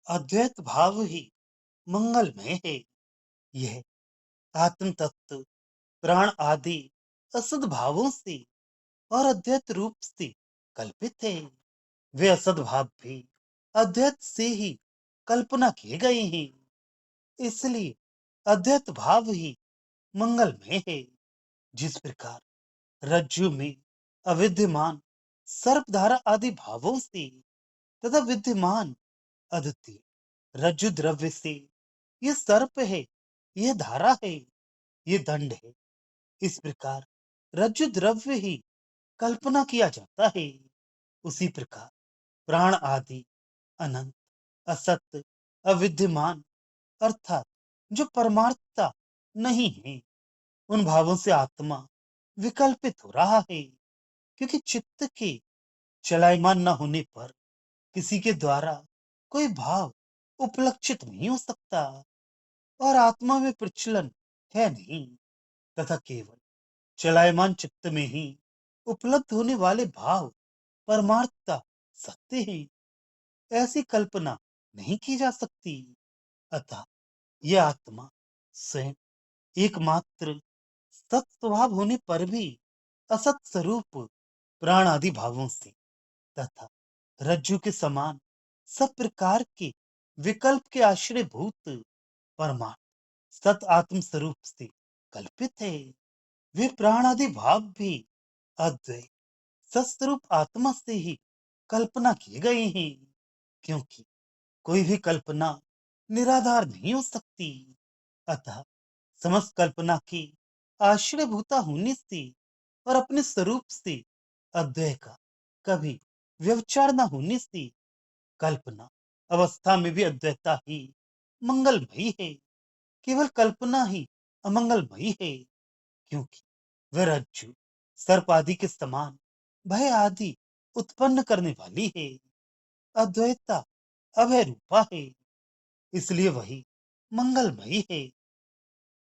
अद्वैत भाव ही मंगलमय है। यह आत्म तत्व प्राण आदि असद भावों से और अद्वैत रूप से कल्पित है। वे असद भाव भी अद्वैत से ही कल्पना किए गए हैं। इसलिए अद्वैत भाव ही मंगलमय है। जिस प्रकार रज्जु में अविद्यमान सर्पधारा आदि भावों से तथा विद्यमान अद्वितीय रज्जु द्रव्य से ये सर्प है, यह धारा है, ये दंड है। इस प्रकार रज्जु द्रव्य ही कल्पना किया जाता है। उसी प्रकार प्राण आदि अनंत असत्य अविद्यमान अर्थात जो परमार्थता नहीं है, उन भावों से आत्मा विकल्पित हो रहा है। क्योंकि चित्त के चलायमान न होने पर किसी के द्वारा कोई भाव उपलक्षित नहीं हो सकता और आत्मा में प्रचलन है नहीं, तथा केवल चलायमान चित्त में ही उपलब्ध होने वाले भाव परमार्थता सत्य है। ऐसी कल्पना नहीं की जा सकती। अतः यह आत्मा स्वयं एकमात्र सत स्वभाव होने पर भी असत स्वरूप प्राण आदि भावों से तथा रज्जु के समान सब प्रकार के विकल्प के आश्रय भूत परमात्म सत आत्म स्वरूप से कल्पित है। वे प्राण आदि भाव भी अद्वैत सत्स्वरूप आत्मा से ही कल्पना किए गए हैं। क्योंकि कोई भी कल्पना निराधार नहीं हो सकती। अतः समस्त कल्पना की आश्रयभूता होने से और अपने स्वरूप से अद्वय का कभी व्यवचार न होने से कल्पना अवस्था में भी अद्वैता ही मंगलमयी है। केवल कल्पना ही अमंगलमयी है। क्योंकि वह रज्जु सर्प आदि के समान भय आदि उत्पन्न करने वाली है। अद्वैता अभय रूपा है, इसलिए वही मंगलमयी है।